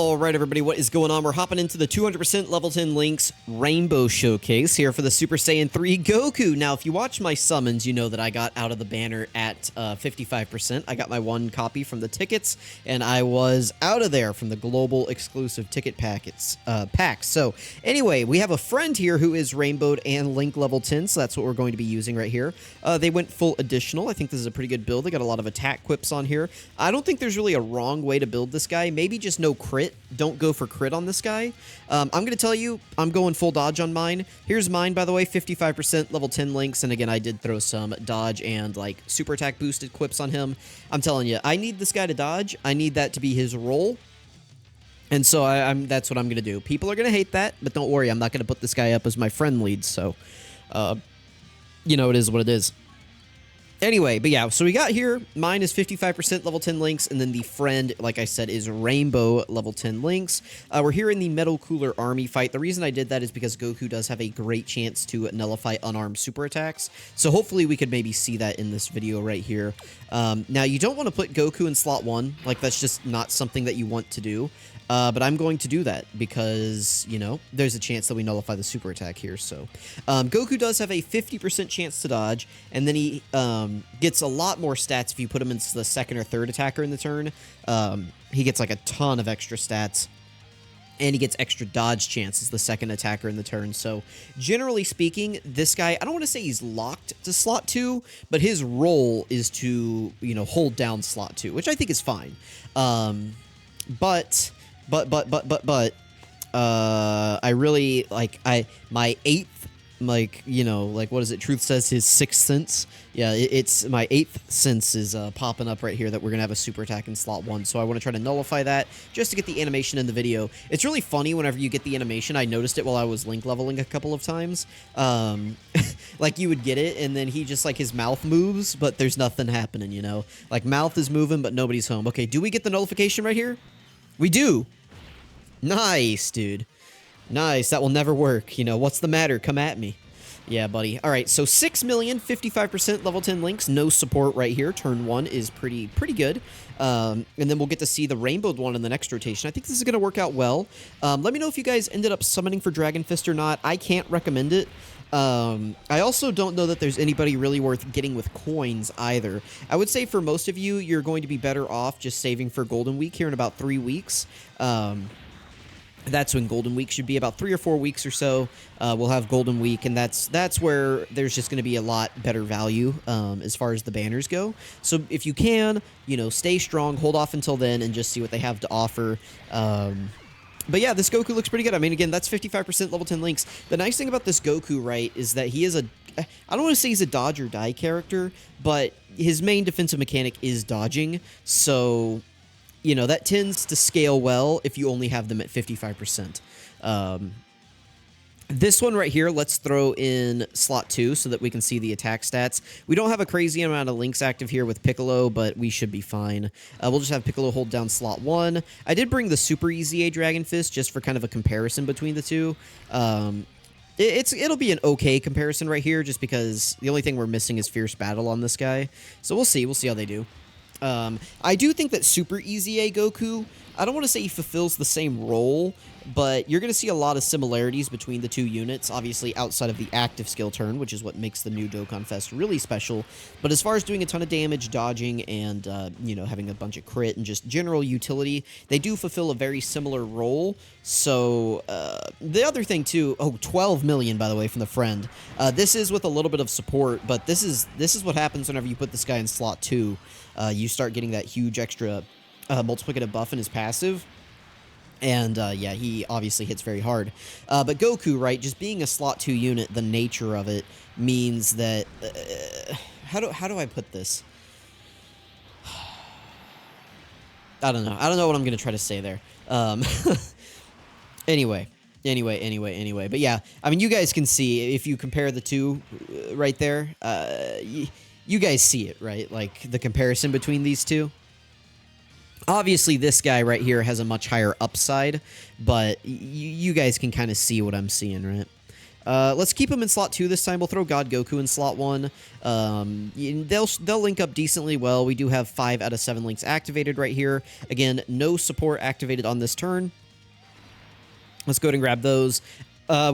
Alright everybody, what is going on? We're hopping into the 200% level 10 links Rainbow Showcase here for the Super Saiyan 3 Goku. Now, if you watch my summons, you know that I got out of the banner at 55%. I got my one copy from the tickets, and I was out of there from the global exclusive ticket packs. So, anyway, we have a friend here who is Rainbowed and Link level 10, so that's what we're going to be using right here. They went full additional. I think this is a pretty good build. They got a lot of attack quips on here. I don't think there's really a wrong way to build this guy. Maybe just no crit. Don't go for crit on this guy. I'm going to tell you, I'm going full dodge on mine. Here's mine, by the way, 55% level 10 links. And again, I did throw some dodge and like super attack boosted quips on him. I'm telling you, I need this guy to dodge. I need that to be his role. And so that's what I'm going to do. People are going to hate that, but don't worry. I'm not going to put this guy up as my friend lead. So, you know, it is what it is. Anyway, but yeah, so we got here, mine is 55% level 10 links, and then the friend, like I said, is Rainbow level 10 links. We're here in the Metal Cooler Army fight. The reason I did that is because Goku does have a great chance to nullify unarmed super attacks, so hopefully we could maybe see that in this video right here. Now, you don't want to put Goku in slot 1, like that's just not something that you want to do. But I'm going to do that because, you know, there's a chance that we nullify the super attack here. So, Goku does have a 50% chance to dodge, and then he gets a lot more stats if you put him into the second or third attacker in the turn. He gets like a ton of extra stats, and he gets extra dodge chances the second attacker in the turn. So, generally speaking, this guy, I don't want to say he's locked to slot 2, but his role is to, you know, hold down slot 2, which I think is fine. But I really, like, my 8th, like, you know, like, what is it, Truth says his 6th sense, yeah, it's my 8th sense is popping up right here that we're gonna have a super attack in slot 1, so I want to try to nullify that, just to get the animation in the video. It's really funny whenever you get the animation. I noticed it while I was Link leveling a couple of times, like, you would get it, and then he just, like, his mouth moves, but there's nothing happening, you know, like, mouth is moving, but nobody's home. Okay, do we get the nullification right here? We do! Nice, dude. Nice. That will never work. You know, what's the matter? Come at me. Yeah, buddy. All right, so 6 million, 55% level 10 links. No support right here. Turn 1 is pretty good. And then we'll get to see the rainbowed one in the next rotation. I think this is going to work out well. Let me know if you guys ended up summoning for Dragon Fist or not. I can't recommend it. I also don't know that there's anybody really worth getting with coins either. I would say for most of you, you're going to be better off just saving for Golden Week here in about 3 weeks. That's when Golden Week should be, about 3 or 4 weeks or so. We'll have Golden Week, and that's where there's just going to be a lot better value as far as the banners go. So if you can, you know, stay strong, hold off until then, and just see what they have to offer. But yeah, this Goku looks pretty good. I mean, again, that's 55% level 10 links. The nice thing about this Goku, right, is that he is a... I don't want to say he's a dodge or die character, but his main defensive mechanic is dodging, so... You know, that tends to scale well if you only have them at 55%. This one right here, let's throw in slot 2 so that we can see the attack stats. We don't have a crazy amount of links active here with Piccolo, but we should be fine. We'll just have Piccolo hold down slot 1. I did bring the Super EZA Dragon Fist just for kind of a comparison between the two. It'll be an okay comparison right here just because the only thing we're missing is Fierce Battle on this guy. So we'll see. We'll see how they do. I do think that Super EZA Goku, I don't want to say he fulfills the same role, but you're going to see a lot of similarities between the two units, obviously outside of the active skill turn, which is what makes the new Dokkan Fest really special. But as far as doing a ton of damage, dodging, and, you know, having a bunch of crit and just general utility, they do fulfill a very similar role. So, the other thing, too, 12 million, by the way, from the friend. This is with a little bit of support, but this is what happens whenever you put this guy in slot 2. You start getting that huge extra multiplicative buff in his passive. And, yeah, he obviously hits very hard. But Goku, right, just being a slot 2 unit, the nature of it means that... how do I put this? I don't know. I don't know what I'm going to try to say there. Anyway. But, yeah, I mean, you guys can see, if you compare the two right there, you guys see it, right? Like, the comparison between these two. Obviously, this guy right here has a much higher upside, but you guys can kind of see what I'm seeing, right? Let's keep him in slot 2 this time. We'll throw God Goku in slot 1. They'll link up decently well. We do have 5 out of 7 links activated right here. Again, no support activated on this turn. Let's go ahead and grab those.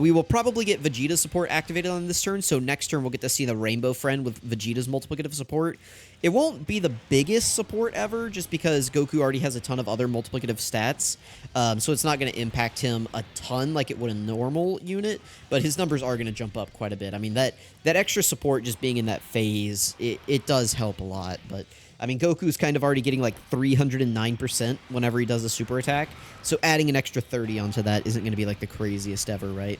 We will probably get Vegeta's support activated on this turn, so next turn we'll get to see the Rainbow Friend with Vegeta's multiplicative support. It won't be the biggest support ever, just because Goku already has a ton of other multiplicative stats, so it's not going to impact him a ton like it would a normal unit, but his numbers are going to jump up quite a bit. I mean, that extra support just being in that phase, it does help a lot, but... I mean, Goku's kind of already getting like 309% whenever he does a super attack, so adding an extra 30 onto that isn't going to be like the craziest ever, right?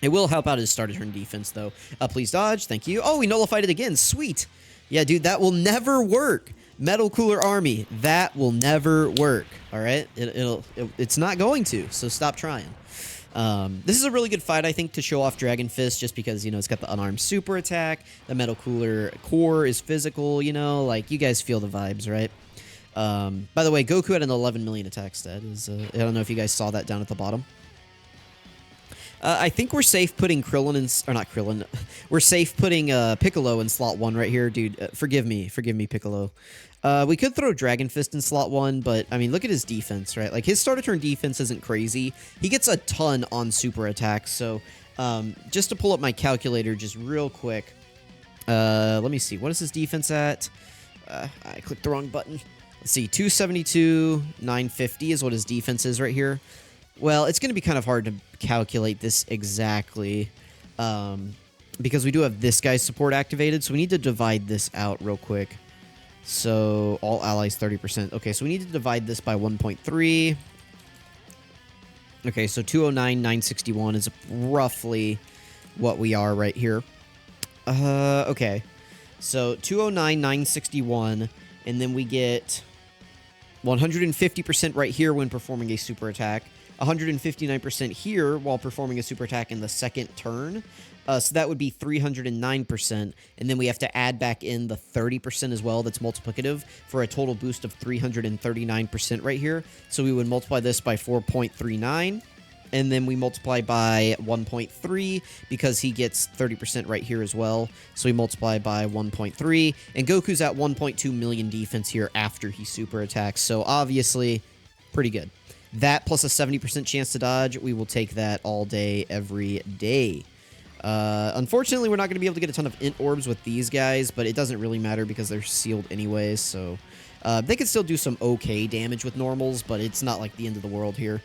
It will help out his start of turn defense, though. Please dodge. Thank you. Oh, we nullified it again. Sweet. Yeah, dude, that will never work. Metal Cooler Army, that will never work, all right? It's not going to, so stop trying. This is a really good fight, I think, to show off Dragon Fist, just because, you know, it's got the unarmed super attack, the Metal Cooler core is physical, you know, like, you guys feel the vibes, right? By the way, Goku had an 11 million attack stat. I don't know if you guys saw that down at the bottom. I think we're safe putting Krillin in... Or not Krillin. We're safe putting Piccolo in slot 1 right here. Dude, forgive me, Piccolo. We could throw Dragon Fist in slot 1, but, I mean, look at his defense, right? Like, his start of turn defense isn't crazy. He gets a ton on super attacks, so just to pull up my calculator just real quick. Let me see. What is his defense at? I clicked the wrong button. Let's see. 272, 950 is what his defense is right here. Well, it's going to be kind of hard to calculate this exactly because we do have this guy's support activated, so we need to divide this out real quick. So, all allies 30%. Okay, so we need to divide this by 1.3. Okay, so 209, 961 is roughly what we are right here. Okay. So, 209, 961, and then we get 150% right here when performing a super attack. 159% here while performing a super attack in the second turn. So that would be 309%, and then we have to add back in the 30% as well that's multiplicative for a total boost of 339% right here. So we would multiply this by 4.39, and then we multiply by 1.3 because he gets 30% right here as well. So we multiply by 1.3, and Goku's at 1.2 million defense here after he super attacks, so obviously pretty good. That plus a 70% chance to dodge, we will take that all day, every day. Unfortunately, we're not going to be able to get a ton of int orbs with these guys, but it doesn't really matter because they're sealed anyways, so they could still do some okay damage with normals, but it's not like the end of the world here.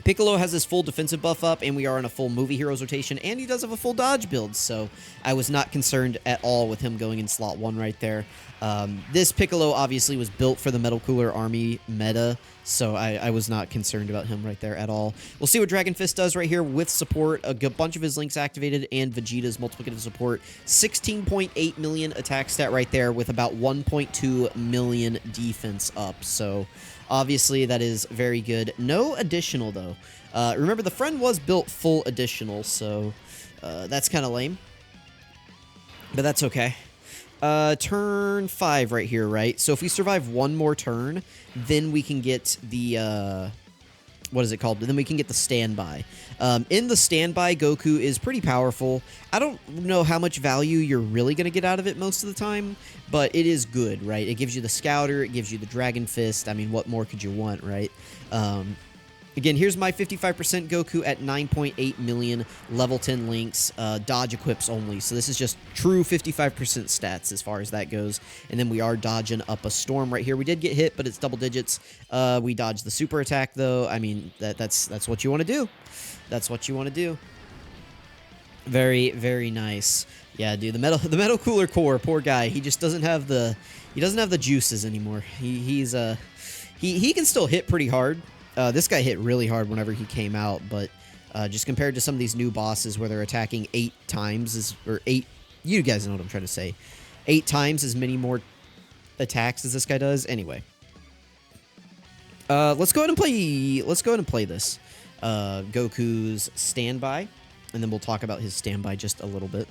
Piccolo has his full defensive buff up, and we are in a full movie heroes rotation, and he does have a full dodge build, so I was not concerned at all with him going in slot 1 right there. This Piccolo obviously was built for the Metal Cooler Army meta, so I was not concerned about him right there at all. We'll see what Dragon Fist does right here with support, a bunch of his links activated, and Vegeta's multiplicative support. 16.8 million attack stat right there with about 1.2 million defense up, so... Obviously, that is very good. No additional, though. Remember, the friend was built full additional, so that's kind of lame. But that's okay. Turn 5 right here, right? So if we survive one more turn, then we can get the... what is it called? Then we can get the standby. In the standby, Goku is pretty powerful. I don't know how much value you're really going to get out of it most of the time, but it is good, right? It gives you the Scouter, it gives you the Dragon Fist. I mean, what more could you want, right? Again, here's my 55% Goku at 9.8 million, level 10 links, dodge equips only. So this is just true 55% stats as far as that goes. And then we are dodging up a storm right here. We did get hit, but it's double digits. We dodged the super attack, though. I mean, that's what you want to do. That's what you want to do. Very, very nice. Yeah, dude, the metal cooler core, poor guy. He just doesn't have the juices anymore. He can still hit pretty hard. This guy hit really hard whenever he came out, but just compared to some of these new bosses where they're attacking 8 times you guys know what I'm trying to say, 8 times as many more attacks as this guy does. Anyway, let's go ahead and play this Goku's standby, and then we'll talk about his standby just a little bit.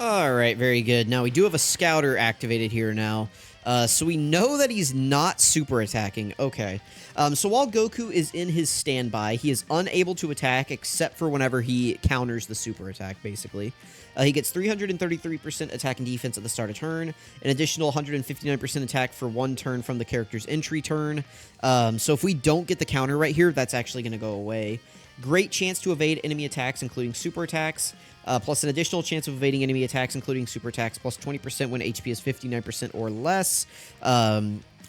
Alright, very good. Now, we do have a Scouter activated here now. So we know that he's not super attacking. Okay. So while Goku is in his standby, he is unable to attack except for whenever he counters the super attack, basically. He gets 333% attack and defense at the start of turn, an additional 159% attack for 1 turn from the character's entry turn. So if we don't get the counter right here, that's actually going to go away. Great chance to evade enemy attacks, including super attacks, plus an additional chance of evading enemy attacks, including super attacks, plus 20% when HP is 59% or less.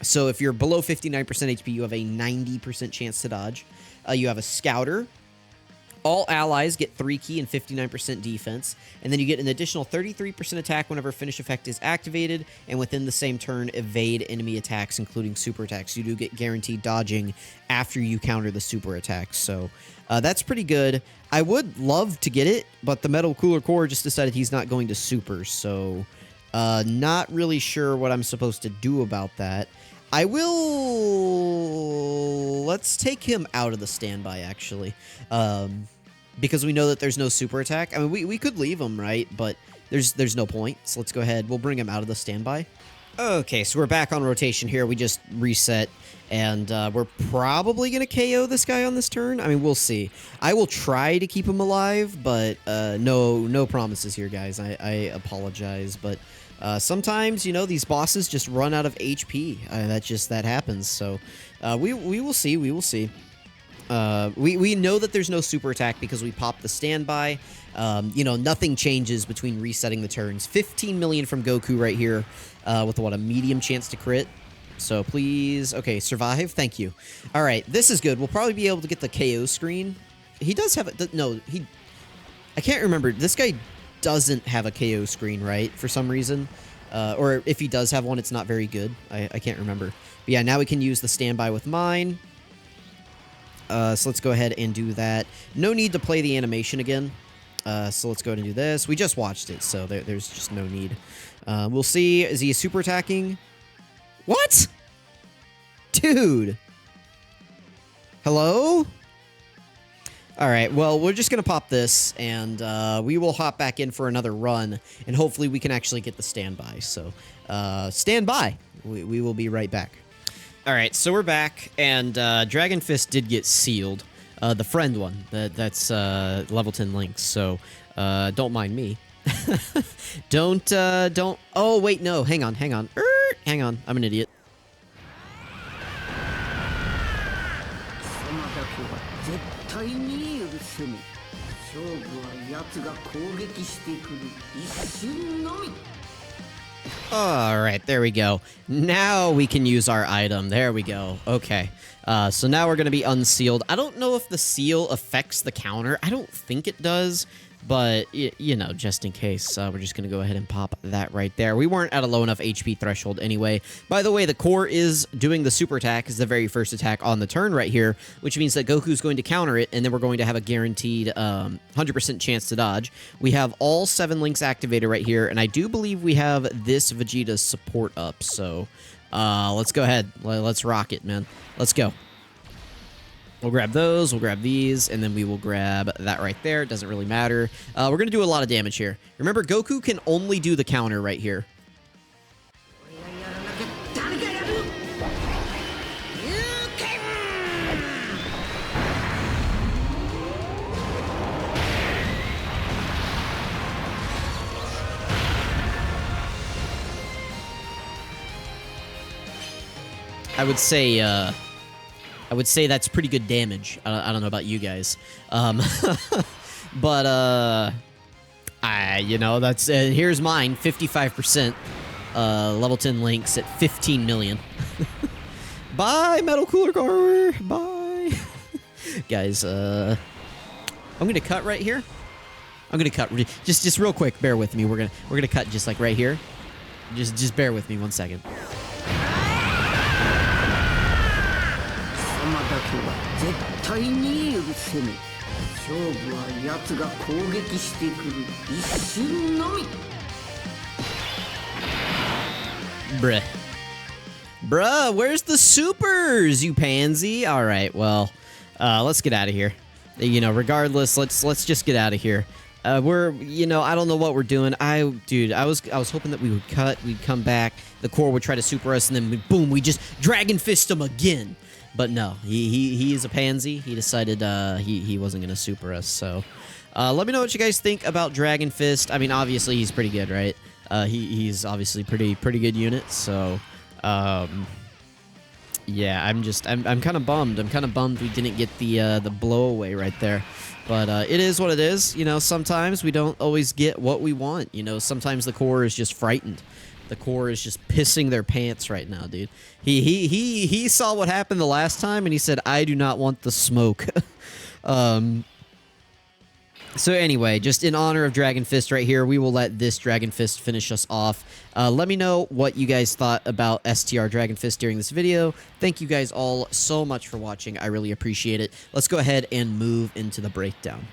So if you're below 59% HP, you have a 90% chance to dodge. You have a Scouter. All allies get 3 key and 59% defense, and then you get an additional 33% attack whenever finish effect is activated, and within the same turn, evade enemy attacks, including super attacks. You do get guaranteed dodging after you counter the super attacks, so that's pretty good. I would love to get it, but the Metal Cooler Core just decided he's not going to super, so not really sure what I'm supposed to do about that. I will... Let's take him out of the standby, actually. Because we know that there's no super attack. I mean, we could leave him, right? But there's no point. So let's go ahead. We'll bring him out of the standby. Okay, so we're back on rotation here. We just reset. And we're probably going to KO this guy on this turn. I mean, we'll see. I will try to keep him alive, but no promises here, guys. I apologize, but... sometimes, you know, these bosses just run out of HP. That happens. So, we will see. We will see. We know that there's no super attack because we popped the standby. You know, nothing changes between resetting the turns. 15 million from Goku right here, with what, a medium chance to crit. So please, okay, survive. Thank you. All right, this is good. We'll probably be able to get the KO screen. He does have a, no, I can't remember. This guy doesn't have a KO screen, right? For some reason. Or if he does have one, it's not very good. I can't remember. But yeah, now we can use the standby with mine. So let's go ahead and do that. No need to play the animation again. So let's go ahead and do this. We just watched it, so there's just no need. We'll see. Is he super attacking? What? Dude. Hello? Alright, well, we're just going to pop this, and we will hop back in for another run, and hopefully we can actually get the standby. So, stand by. We will be right back. Alright, so we're back, and Dragon Fist did get sealed. The friend one. That's level 10 links, so don't mind me. don't... Oh, wait, no. Hang on. Hang on. I'm an idiot. Alright, there we go. Now we can use our item. There we go. Okay. So now we're going to be unsealed. I don't know if the seal affects the counter. I don't think it does. But, you know, just in case, we're just going to go ahead and pop that right there. We weren't at a low enough HP threshold anyway. By the way, the core is doing the super attack as the very first attack on the turn right here, which means that Goku's going to counter it, and then we're going to have a guaranteed 100% chance to dodge. We have all 7 links activated right here, and I do believe we have this Vegeta's support up. So, let's go ahead. Let's rock it, man. Let's go. We'll grab those, we'll grab these, and then we will grab that right there. It doesn't really matter. We're going to do a lot of damage here. Remember, Goku can only do the counter right here. I would say that's pretty good damage. I don't know about you guys. But, you know, that's, here's mine, 55%, level 10 links at 15 million. Bye, Metal Cooler Core, bye. Guys, I'm gonna cut right here. I'm gonna cut, just real quick, bear with me. We're gonna cut just like right here. Just bear with me 1 second. Bruh, where's the supers, you pansy? Alright, well, Let's get out of here. You know, regardless, let's just get out of here. We're, you know, I don't know what we're doing. Dude, I was hoping that we would cut, we'd come back, the core would try to super us, and then boom, we just Dragon Fist him again. But no, he is a pansy. He decided he wasn't gonna super us. So, let me know what you guys think about Dragon Fist. I mean, obviously he's pretty good, right? He's obviously pretty good unit. So, yeah, I'm kind of bummed. I'm kind of bummed we didn't get the blow away right there. But it is what it is. You know, sometimes we don't always get what we want. You know, sometimes the core is just frightened. The core is just pissing their pants right now, dude. He saw what happened the last time, and he said, "I do not want the smoke." So anyway, just in honor of Dragon Fist right here, we will let this Dragon Fist finish us off. Let me know what you guys thought about STR Dragon Fist during this video. Thank you guys all so much for watching. I really appreciate it. Let's go ahead and move into the breakdown.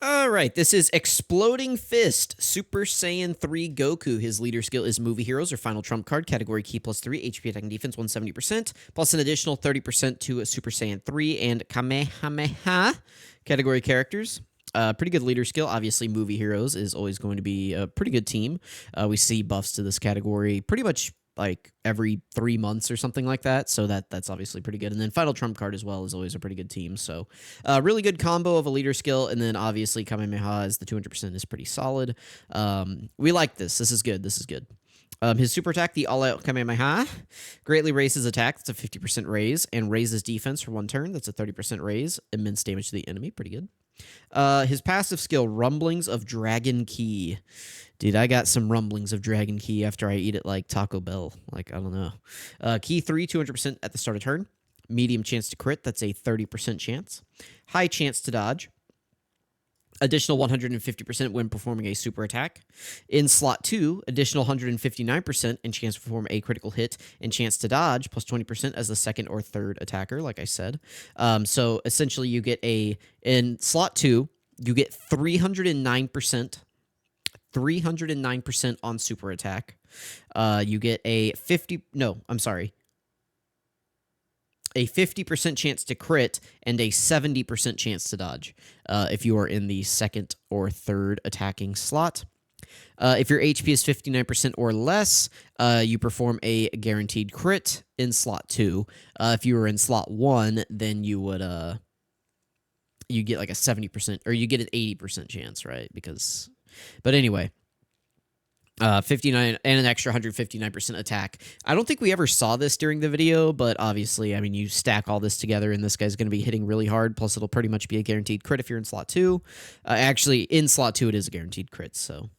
Alright, this is Exploding Fist, Super Saiyan 3 Goku. His leader skill is Movie Heroes, or Final Trump card, category Key +3, HP attack and defense 170%, plus an additional 30% to Super Saiyan 3 and Kamehameha category characters. Pretty good leader skill. Obviously, Movie Heroes is always going to be a pretty good team. We see buffs to this category pretty much like every 3 months or something like that, so that's obviously pretty good. And then Final Trump card as well is always a pretty good team, so really good combo of a leader skill. And then obviously Kamehameha is the 200% is pretty solid. We like this. This is good. This is good. His super attack, the all-out Kamehameha, greatly raises attack. That's a 50% raise, and raises defense for 1 turn. That's a 30% raise. Immense damage to the enemy. Pretty good. His passive skill, Rumblings of Dragon Ki. Dude, I got some rumblings of Dragon Ki after I eat it like Taco Bell. Like, I don't know. Ki 3, 200% at the start of turn. Medium chance to crit. That's a 30% chance. High chance to dodge. Additional 150% when performing a super attack. In slot 2, additional 159% and chance to perform a critical hit and chance to dodge, plus 20% as the second or third attacker, like I said. So essentially you get in slot 2, you get 309% on super attack. You get a 50% chance to crit and a 70% chance to dodge if you are in the second or third attacking slot. If your HP is 59% or less, you perform a guaranteed crit in slot 2. If you were in slot 1, then you would you get like a 70%, or you get an 80% chance, right? But anyway, 59 and an extra 159% attack. I don't think we ever saw this during the video, but obviously, I mean, you stack all this together, and this guy's going to be hitting really hard. Plus, it'll pretty much be a guaranteed crit if you're in slot 2. Actually, in slot 2, it is a guaranteed crit, so...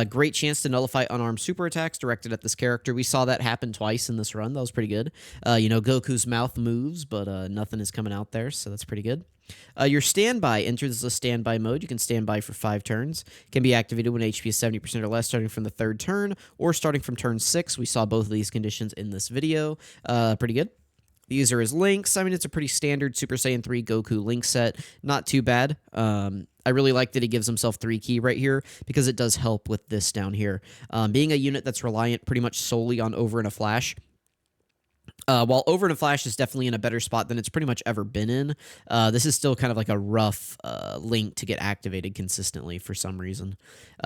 great chance to nullify unarmed super attacks directed at this character. We saw that happen twice in this run. That was pretty good. You know, Goku's mouth moves, but nothing is coming out there, so that's pretty good. Your standby enters the standby mode. You can stand by for 5 turns. Can be activated when HP is 70% or less, starting from the 3rd turn, or starting from turn 6. We saw both of these conditions in this video. Pretty good. These are his links. I mean, it's a pretty standard Super Saiyan 3 Goku link set. Not too bad. I really like that he gives himself 3 key right here, because it does help with this down here. Being a unit that's reliant pretty much solely on Over and a Flash, while Over and a Flash is definitely in a better spot than it's pretty much ever been in, this is still kind of like a rough link to get activated consistently for some reason.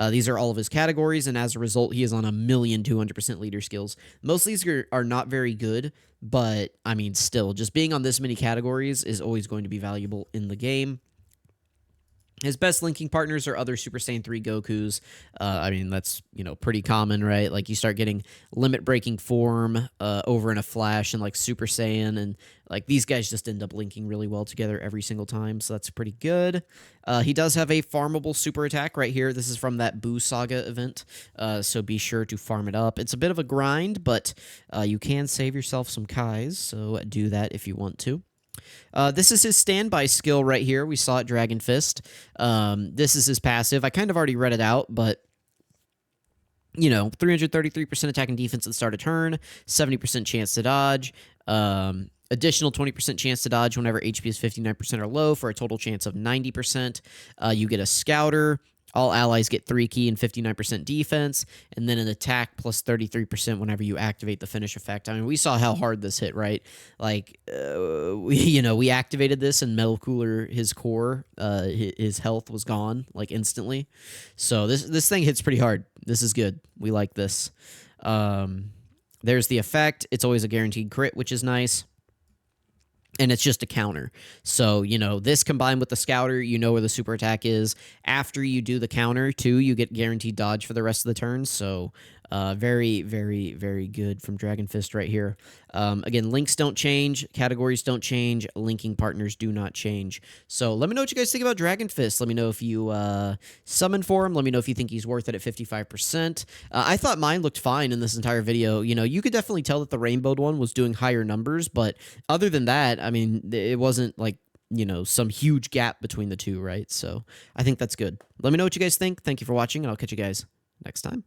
These are all of his categories, and as a result, he is on 1,200% leader skills. Most of these are not very good, but, I mean, still, just being on this many categories is always going to be valuable in the game. His best linking partners are other Super Saiyan 3 Gokus. I mean, that's, you know, pretty common, right? Like, you start getting Limit Breaking Form Over in a Flash and, like, Super Saiyan, and, like, these guys just end up linking really well together every single time, so that's pretty good. He does have a farmable super attack right here. This is from that Buu Saga event, so be sure to farm it up. It's a bit of a grind, but you can save yourself some Kais, so do that if you want to. This is his standby skill right here. We saw it, Dragon Fist. This is his passive. I kind of already read it out, but, you know, 333% attack and defense at the start of turn, 70% chance to dodge, Additional 20% chance to dodge whenever HP is 59% or low for a total chance of 90%. You get a Scouter. All allies get 3 ki and 59% defense, and then an attack plus 33% whenever you activate the finish effect. I mean, we saw how hard this hit, right? Like, we activated this, and Metal Cooler, his core, his health was gone, like, instantly. So this thing hits pretty hard. This is good. We like this. There's the effect. It's always a guaranteed crit, which is nice. And it's just a counter. So, this combined with the Scouter, you know where the super attack is. After you do the counter, too, you get guaranteed dodge for the rest of the turn. So, very, very, very good from Dragon Fist right here. Again, links don't change. Categories don't change. Linking partners do not change. So, let me know what you guys think about Dragon Fist. Let me know if you summon for him. Let me know if you think he's worth it at 55%. I thought mine looked fine in this entire video. You could definitely tell that the rainbowed one was doing higher numbers. But other than that, I mean, it wasn't like, some huge gap between the two, right? So, I think that's good. Let me know what you guys think. Thank you for watching, and I'll catch you guys next time.